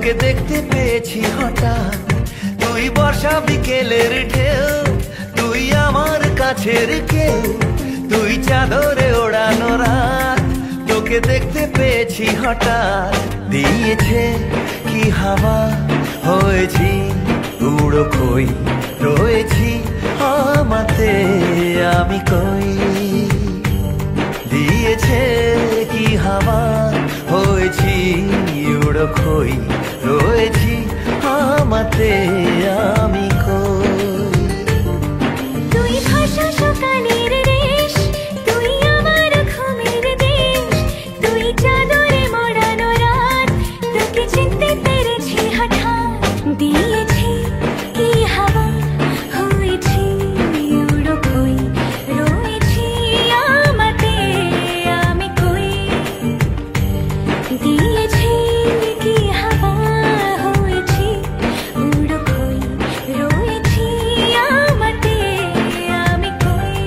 তোকে দেখতে পেয়েছি হঠাৎ, তুই বর্ষা বিকেলের ঢেউ, তুই আমার কাছের কেউ, তুই চাদরে ওড়ানো রাত। তোকে দেখতে পেয়েছি হঠাৎ, দিয়েছে কি হাওয়া, হয়েছি উড়ো খই, রয়েছি আমাতে আমি কই। দিয়েছে কি হাওয়া, হয়েছি উড়ো খই, রয়েছি আমাতে আমি কই। তুই ভাষা সকালের রেশ, তুই আমার ঘুমের দেশ, তুই চাদরে মোড়ানো রাত। তোকে চিনতে পেরেছি হঠাৎ, দিয়েছি কি হাওয়া, হয়েছি উড়ো খই, রয়েছি আমাতে আমি কই। দিয়েছি কি হাওয়া, হয়েছি উড়ো খই, রয়েছি আমাতে আমি কই।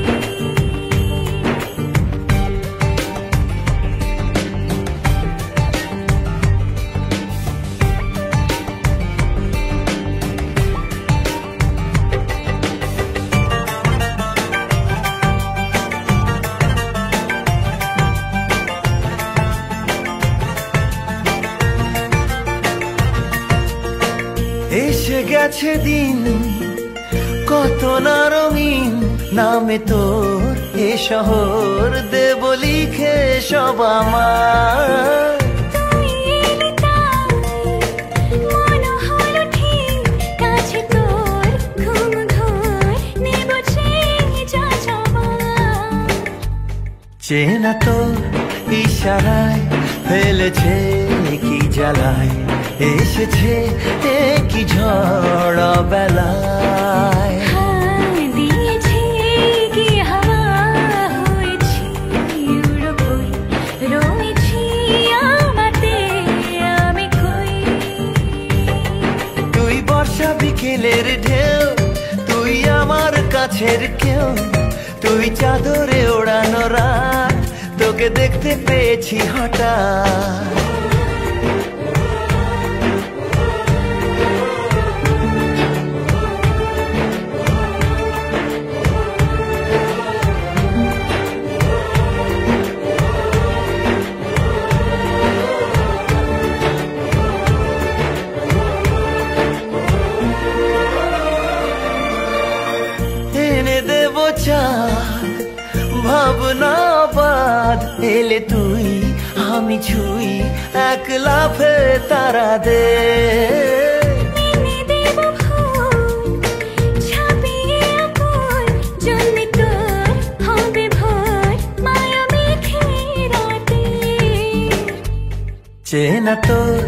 এসে গেছে দিন কত না রঙিন, নামে তোর এ শহর দেব লিখে সব আমার। তুই এলি তাই মন হলো ঠিক, কাছে তোর ঘুম ঘোর নেব যা যাবার। চেনা তোর ইশারায় ফেলেছে কি জ্বালায়, এসেছে কি ঝড় বেলায়। দিয়েছি কি হাওয়া, হয়েছি উড়ো খই, রয়েছি আমাতে আমি কই। তুই বর্ষা বিকেলের ঢেউ, তুই আমার কাছের কেউ, তুই চাদরে ওড়ানো রাত। তোকে দেখতে পেয়েছি হঠাৎ, এনে দেব চাঁদ ভাবনা বাদ। এলে তুই আমি ছুই, এক লাফে তারা দে। এনে দেব ফুল, ছাপিয়ে আকুল, জন্মে তোর হবে ভোর, মায়া মেঘে রাতে। চেনা তোর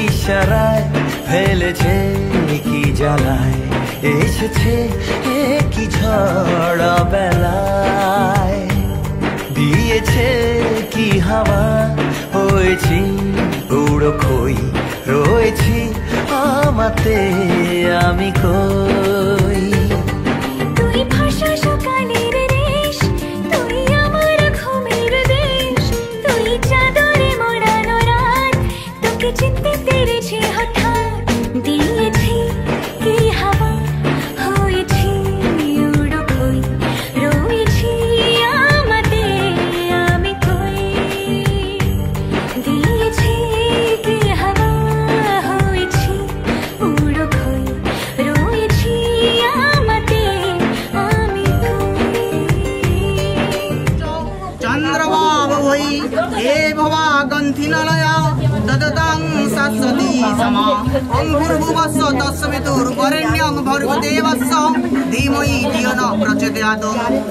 ইশারায় ফেলেছে কি জ্বালায়, এসেছে কি ঝড় বেলায়। দিয়েছে কি হাওয়া, হয়েছি উড়ো খই, রয়েছি আমাতে আমি কই। তুই ভাষা সকালের রেশ, তুই আমার ঘুমের দেশ, তুই চাদরে মোড়ানো রাত। তোকে চিনতে পেরেছি হঠাৎ, দিয়েছি কি হাওয়া, হয়েছি উড়ো খই, রয়েছি আমাতে আমি কই। দিয়েছি কি হাওয়া, হয়েছি উড়ো খই, রয়েছি আমাতে আমি চন্দ্রবাবু বৈ হে ভবা গন্থিনলয়া দদতাং শাশ্বতী সমা। ওং ভূর্ভুবস্য তস্সবিতুর্বরেণ্যং ভর্গো দেবস্য ধীমহি ধিয়ো ন প্রচোদয়াৎ।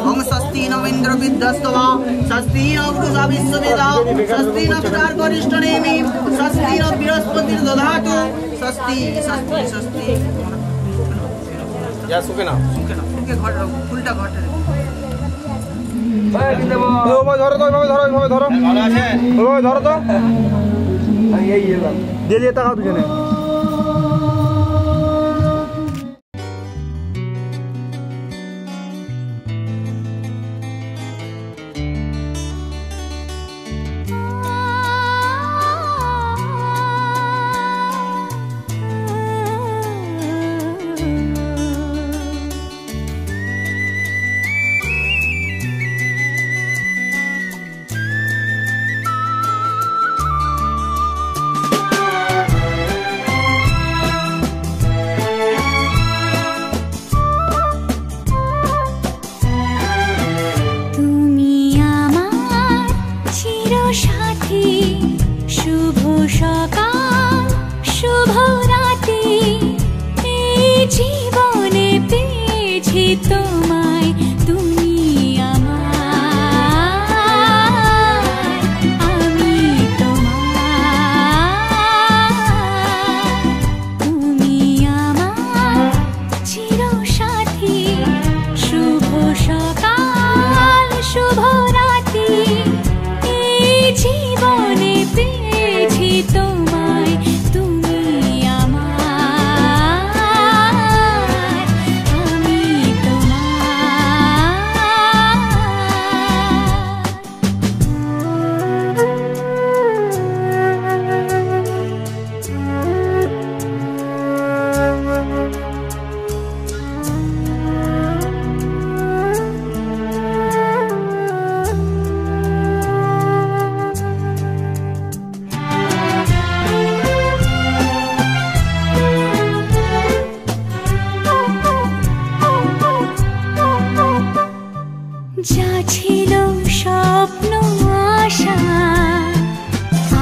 ওং স্বস্তি ন ইন্দ্র বিদ্যস্তবা, স্বস্তি ন পুরুষা বিশ্ববেদা, স্বস্তি নঃ গরিষ্ঠনেমি, স্বস্তি ন বৃহস্পতির দধাতু। স্বস্তি স্বস্তি স্বস্তি। সুখে না সুখে ঘর ফুলটা ঘটে ধরো তো, ধরো ধরো, ধরো তো, দিয়ে দিয়ে তাকাও দুজনে। তোমায় তুমি আমার আমি তোমার তুমি আমার চিরসাথী শুভ সকাল শুভ রাতি এই জীবনে পেয়েছি তোমায় তুমি আমার আমি যা ছিল স্বপ্ন আশা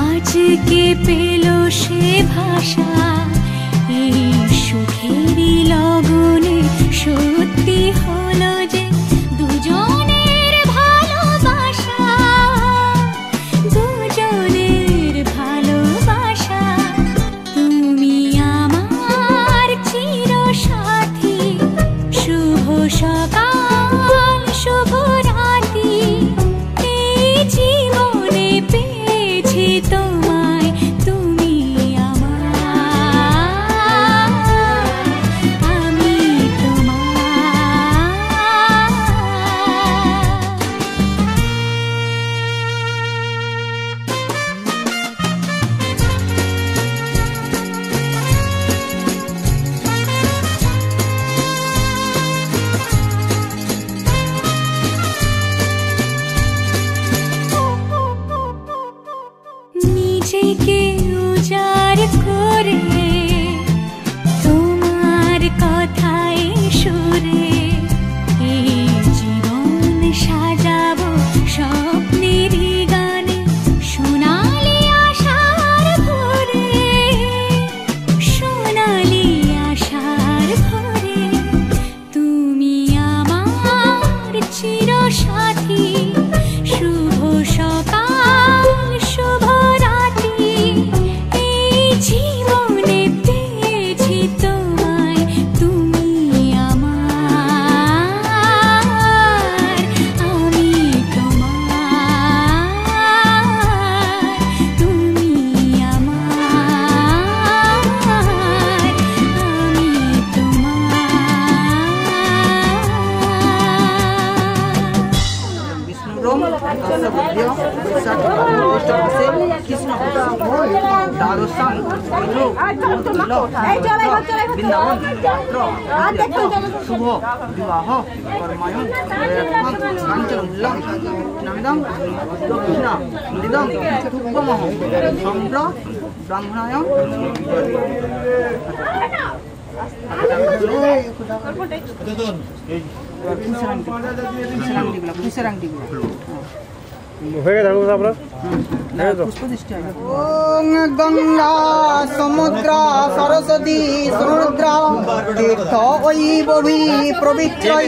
আজকে পেল সে ভাষা এই সুখেরই লগনে সত্যি হলো যে দুজনের ভালোবাসা দুজনের ভালোবাসা তুমি আমার চিরসাথী শুভ সকাল শুভ রাতি এই জীবনে পেয়েছি তোমায় তুমি আমার আমি নিজেকে উজাড় করে তোমার কথায় সুরে এই জীবন সাজাবো স্বপ্নেরই গানে সোনালি আশার ভোরে সোনালি আশার ভোরে তুমি আমার চিরসাথী শুভ সকাল শুভ রাতি এই জীবনে পেয়েছি তোমায় তুমি আমার আমি তোমার তুমি আমার আমি তোমার বিষ্ণুরম দশবুদ্ধ বৈশাখ জ্যৈষ্ঠ মাসে কৃষ্ণপক্ষ দ্বাদশাং বৃন্দাবন পাত্র শুভ বিবাহ কর্মায়ং কাঞ্চনমূল্যং নামিদং দক্ষিণা মৃদং তুব্বমহ সম্প্র ব্রাহ্মণায় হয়ে গেছে আপনার ওং গঙ্গা সমুদ্র সরস্বতী সমুদ্র তীর্থ ঐবভি প্রবিচ্ছৈ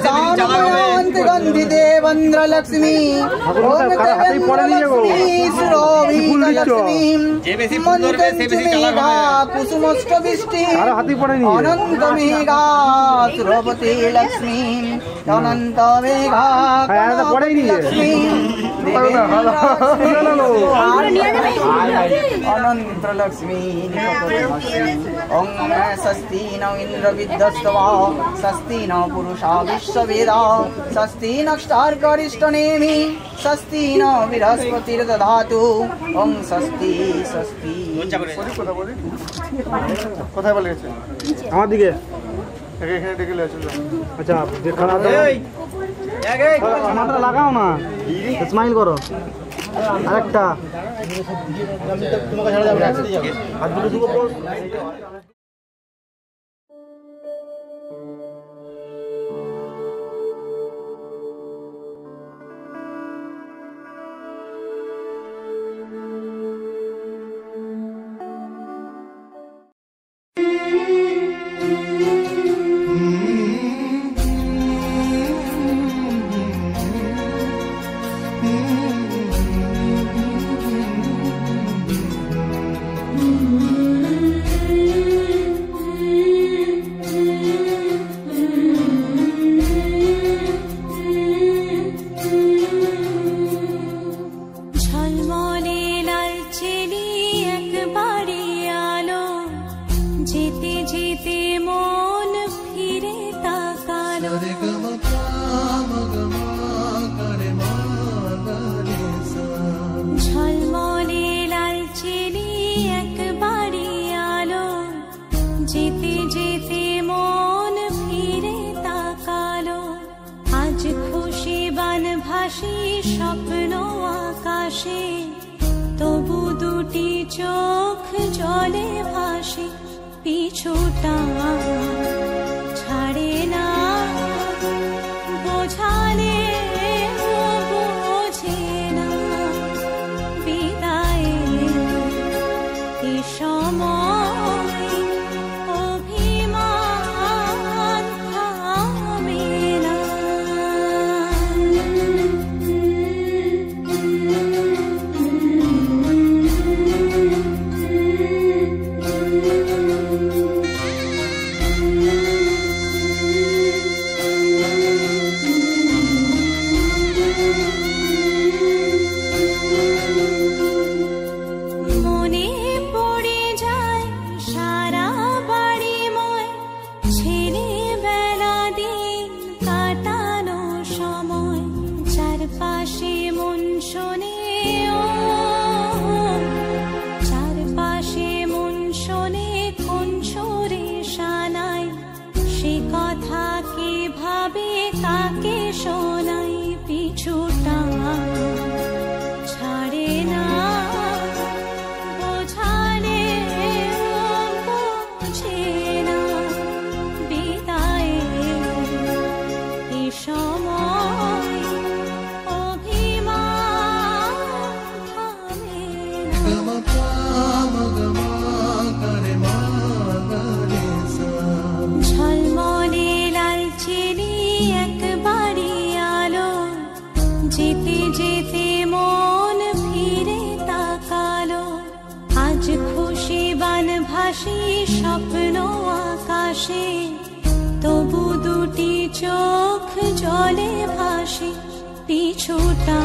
দানময়ন্তি গন্ধিতে বন্দ্রলক্ষ্মী ওং দেবেন্দ্রলক্ষ্মী সুরভিলক্ষ্মী মন্ত্রমেঘা কুসুমষ্টবৃষ্টি অনন্ত মেঘা সুরবতী লক্ষ্মী অনন্ত মেঘা লক্ষ্মী অনন্ত লক্ষ্মী ওং স্বস্তি ন ইন্দ্র বিদ্যস্তবা স্বস্তি ন পুরুষা বিশ্ববেদা স্বস্তি নষ্টার্করিষ্টনেমি স্বস্তি ন বৃহস্পতির দধাতু ওং স্বস্তি স্বস্তি কোথায় বলে গেছে আমার দিকে এখানে ডেকে আচ্ছা আমারটা লাগাও না স্মাইল করো আরেকটা যেতে যেতে মন ফিরে তাকালো ঝলমলে লালচেলি এক বাড়ি আলো যেতে যেতে মন ফিরে তাকালো আজ খুশি বানভাসী স্বপ্ন আকাশে তবু দুটি চোখ জলে ভাসে পিছুটা ছাড়ে না বোঝালে বোঝে না বিদায়ের এ সময় অভিমান থামে না মনে পড়ে যায় সারা বাড়িময় ছেলেবেলা দিন কাটানো সময় চারপাশে মন শোনে চারপাশে মন শোনে কোন সুরে শানায় সে কথা কে ভাবে কাকে শোনাই পিছুটা ছাড়ে না বোঝালে বোঝে না বিদায়ের এ সময় অভিমান থামে না ঝলমলে লালচেলি এক বাড়ি আলো যেতে যেতে মন ফিরে তাকালো আজ খুশি বানভাসী স্বপ্ন আকাশে তবু দুটি চোখ জলে ভাসে পিছুটা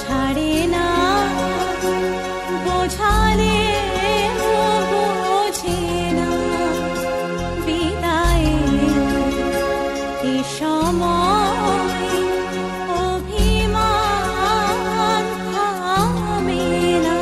ছাড়ে না বোঝালে বোঝে না বিদায়ের এ সময় অভিমান থামে না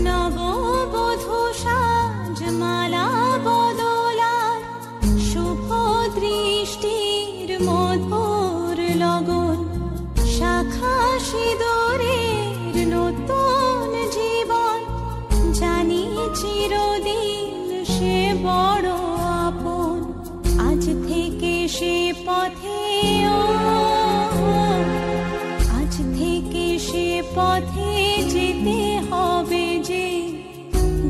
নববধূ সাজমালা বদলার শুভ দৃষ্টির মধুর লগন শাখা সিঁদুরের নতুন জীবন জানি চিরদিন সে বড় আপন আজ থেকে সে পথে আজ থেকে সে পথে যেতে হবে যে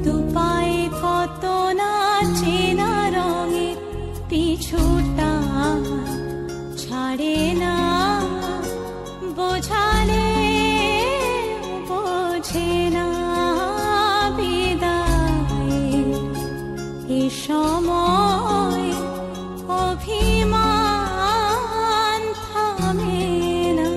দুপায়ে কত না চেনা রঙের পিছুটা ছাড়ে না বোঝালে বোঝে না বিদায়ের এ সময় অভিমান থামে না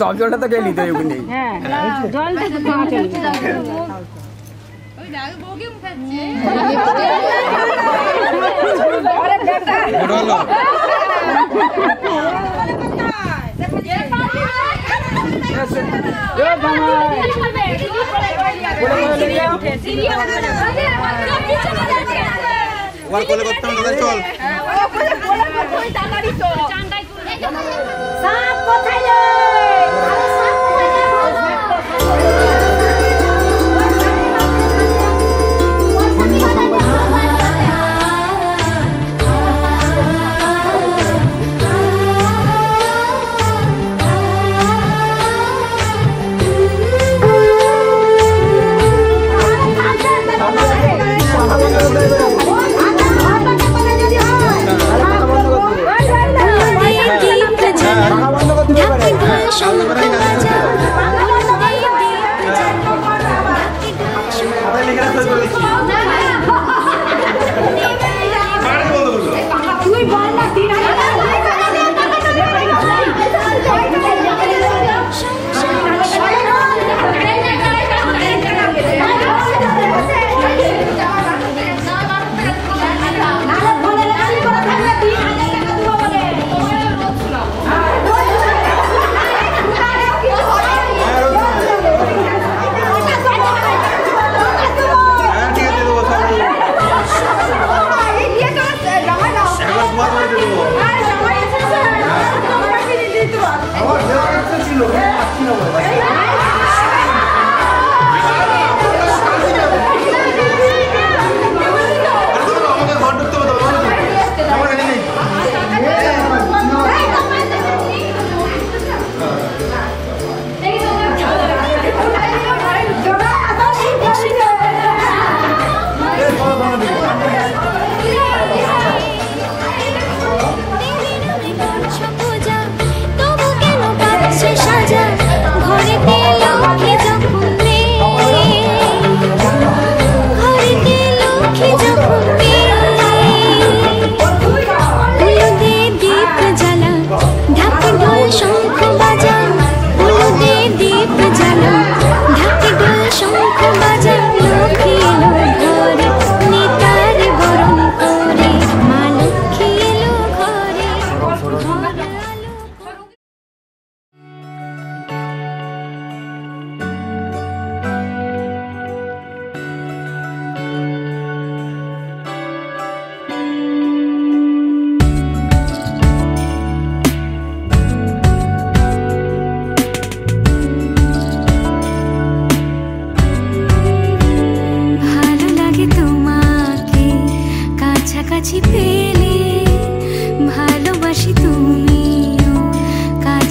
সব জলটা তো খেয়ে নিতে হবে ওখানে। হ্যাঁ জলটা তো খাওয়া চলবে। ওই দাদু বউকে মুখাচ্ছে কোলে করতে হবে চল সাপ কোথায় রে?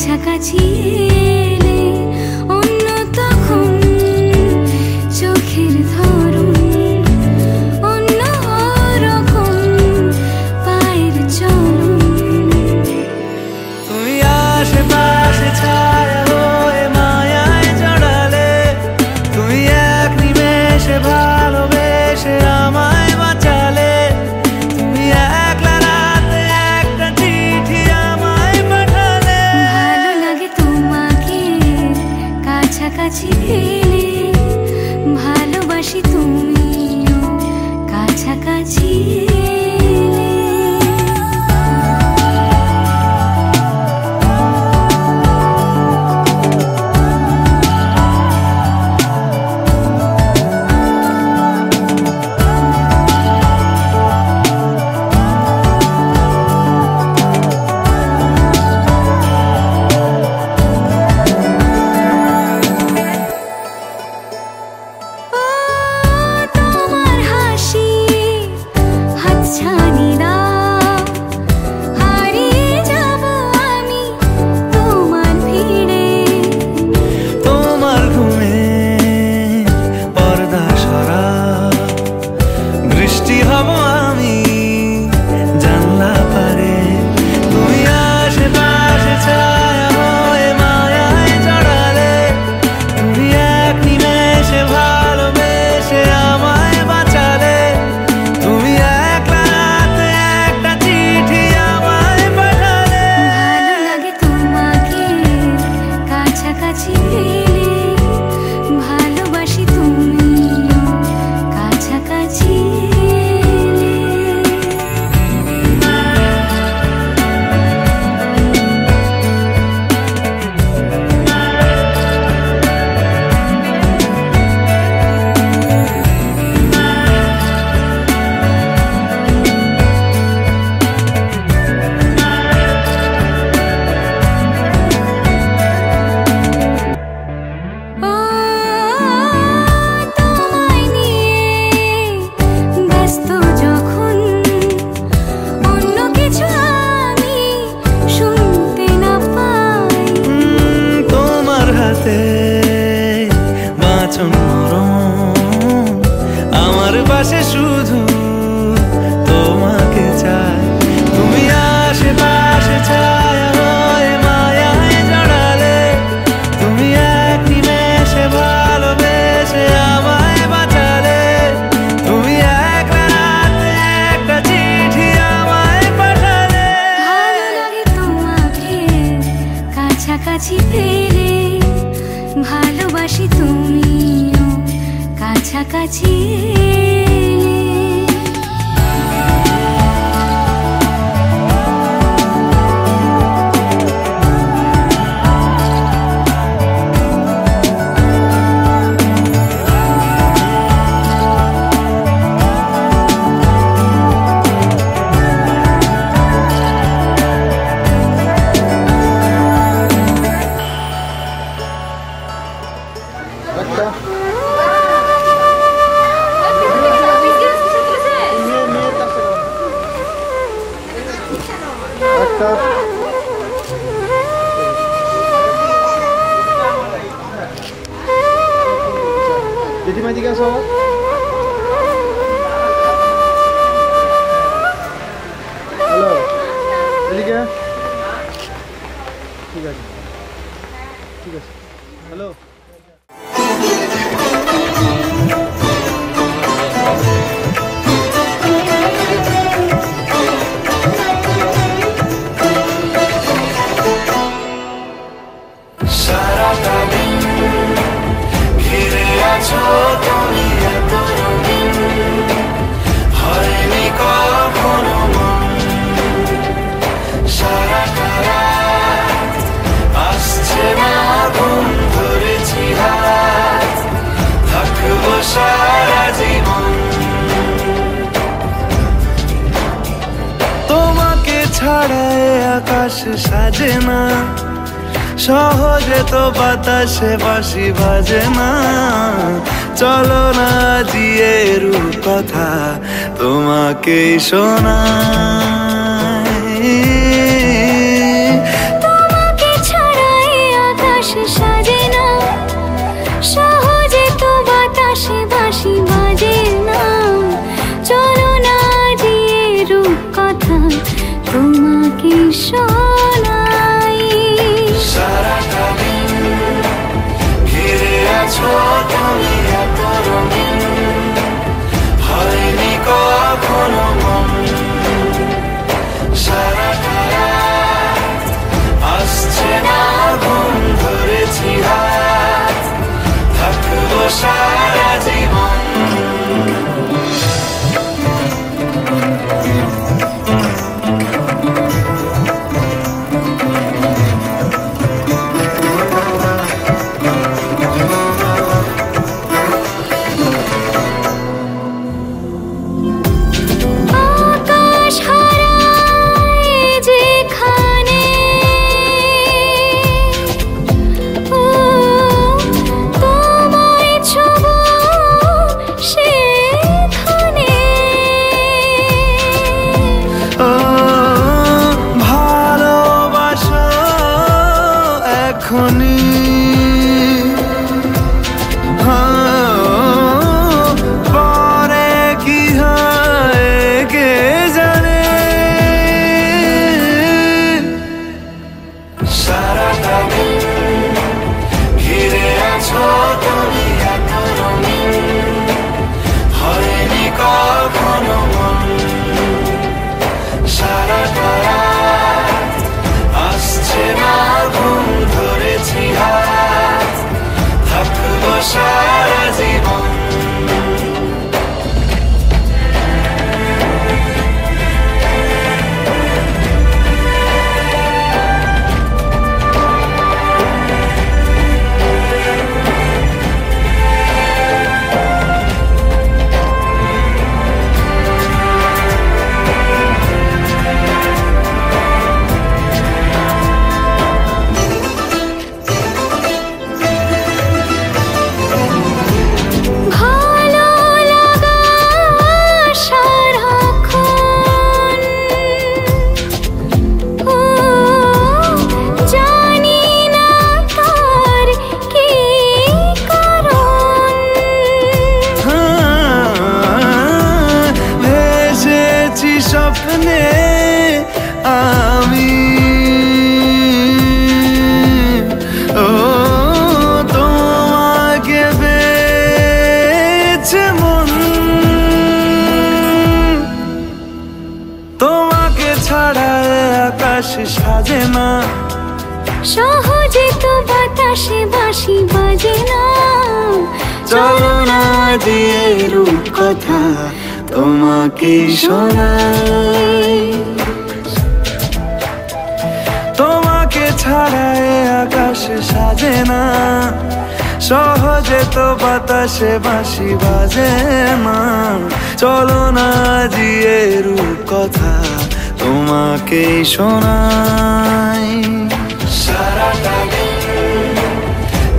কাছাকাছি এলে অন্য তখন চোখের ধরন অন্য রকম পায়ের চলন। তুমি আশেপাশে ছায়া হয়ে মায়ায় জড়ালে, তুমি এক নিমেষে ভালোবেসে আমায় বাঁচালে, তুমি একলা রাতে একটা চিঠি আমায় পাঠালে। ভালো লাগে তোমাকে কাছাকাছি পেলে, ভালোবাসি তুমিও কাছাকাছি এলে। তোমার হাসি হাতছানি দাও, হারিয়ে যাব আমি তোমার ভিড়ে। তোমার ঘুমে পর্দা সরা, বৃষ্টি হব আমি জানলা পারে। তুমি আশেপাশে ছায়া হয়ে মায়ায় জড়ালে, তুমি এক নিমেষে ভালোবেসে আমায় বাঁচালে, তুমি একলা রাতে একটা চিঠি আমায় পাঠালে। ভালো লাগে তোমাকে কাছাকাছি পেলে, ভালোবাসি তুমিও কাছাকাছি এলে। ও তোমায় নিয়ে ব্যস্ত যখন অন্য কিছু আমি শুনতে না পাই। তোমার হাতে বাঁচন নরম, আমার পাশে শুধু তোমাকে চাই। তুমি আশেপাশে ছায়া হয়ে মায়ায় জড়ালে, তুমি এক নিমেষে ভালোবেসে আমায় বাঁচালে, তুমি একলা রাতে একটা চিঠি আমায় পাঠালে। ভালো লাগে তোমাকে কাছাকাছি পেলে, ভালোবাসি তুমিও কাছাকাছি এলে। জেঠিমা দিকে আসো। হ্যালো, এদিকে। ঠিক আছে, ঠিক আছে। হ্যালো। সারাটা দিন ঘিরে আছো তুমি এত রঙিন, হয়নি কখনো মন। সারাটা রাত আসছে না ঘুম, ধরেছি হাত, থাকবো সারা জীবন। তোমাকে ছাড়া আকাশ সাজে না, সহজে তো বাতাসে বাঁশি বাজে না। চলো না দিয়ে কথা তোমাকেই শোনাই। তোমাকে ছাড়া এখনি পরে কি হয় কে জানে। সারাটা দিন ঘিরে আছো তুমি এত রঙিন, হয়নি কখনো মন। সারাটা রাত আসছে না ঘুম, ধরেছি হাত, থাকবো সারা জীবন। স্বপ্নে আমি ও তোমাকে পেয়েছে মন, তোমাকে ছাড়া আকাশ সাজে না, সহজে তো বাতাসে বাঁশি বাজে না। চলো না দিয়ে রূপ কথা তোমাকে শোনাই, তোমাকে ছাড়া আকাশ সাজে না, সহজে তো বাতাসে বাঁশি বাজে না। চলো না দিয়ে রূপ কথা তোমাকে শোনাই। সারাটা দিন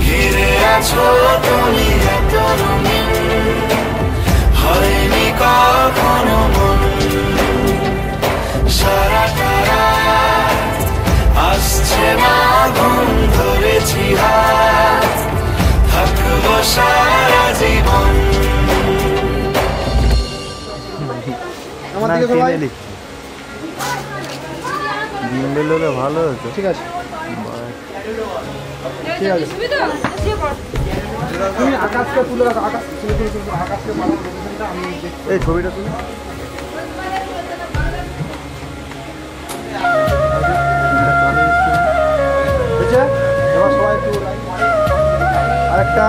ঘিরে আছো তুমি এত রঙিন, হয়নি কখনো মন। সারাটা রাত আসছে না ঘুম, ধরেছি হাত, থাকবো সারা জীবন। আমার দিকে সবাই জিম্বেল হলে ভালো হতো। ঠিক আছে ঠিক আছে, তুমি আকাশকে তুলে রাখো, আকাশকে এই ছবিটা তুলে এবার সবাই একটু আরেকটা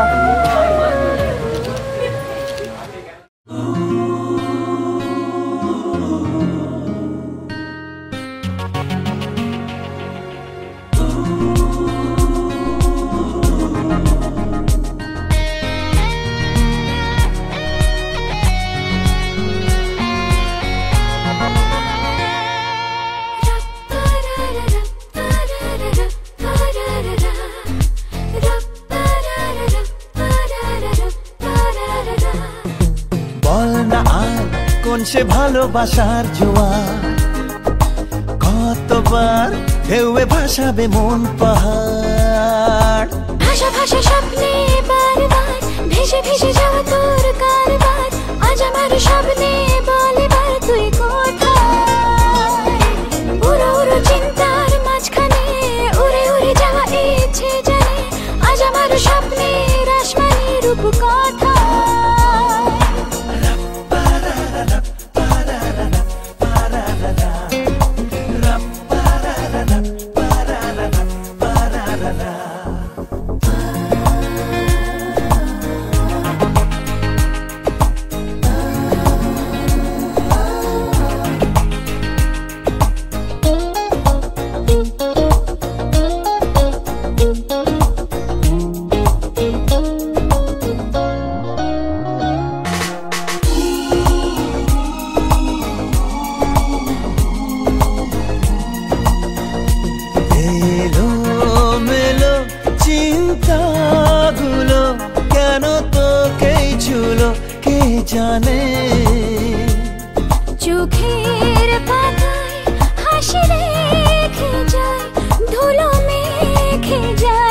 সে ভালোবাসার জোয়ার, কতবার ঢেউয়ে ভাসাবে মন পাহাড়। ভাষা ভাষা স্বপ্নে বারবার ভেসে ভেসে যাওয়া তোর কারবার, আজ আমার স্বপ্নে বলিবার তুই কোথায়। উড়ো উড়ো চিন্তার মাঝখানে উড়ে উড়ে যাওয়া ইচ্ছে জানে, আজ আমার স্বপ্নের আসমানি রূপ কথা। জানে চোখের পাতায় হাসি রেখে যায়, ধুলো মেখে যায়।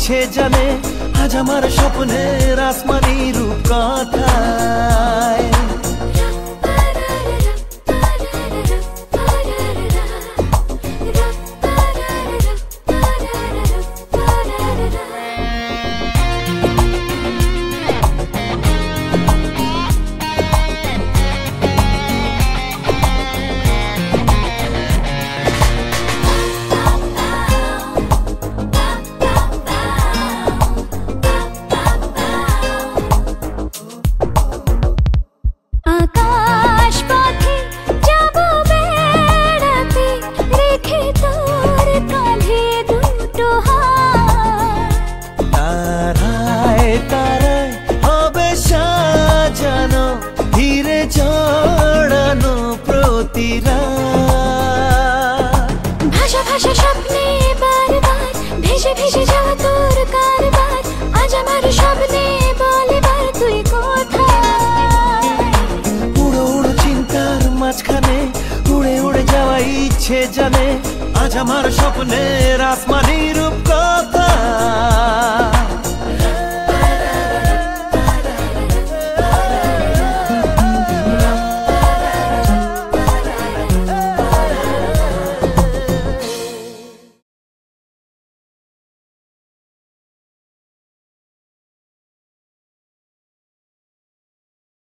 ইচ্ছে জানে আজ আমার স্বপ্নের আসমানি রূপ কথায় ভাষা ভাষা স্বপ্নে বারবার ভেসে ভেসে যাওয়া তোর কারবার আজ আমার স্বপ্নে বলে বার তুই কোথায় উড়ো উড়ো চিন্তার মাঝখানে উড়ে উড়ে যাওয়া ইচ্ছে জানে আজ আমার স্বপ্নের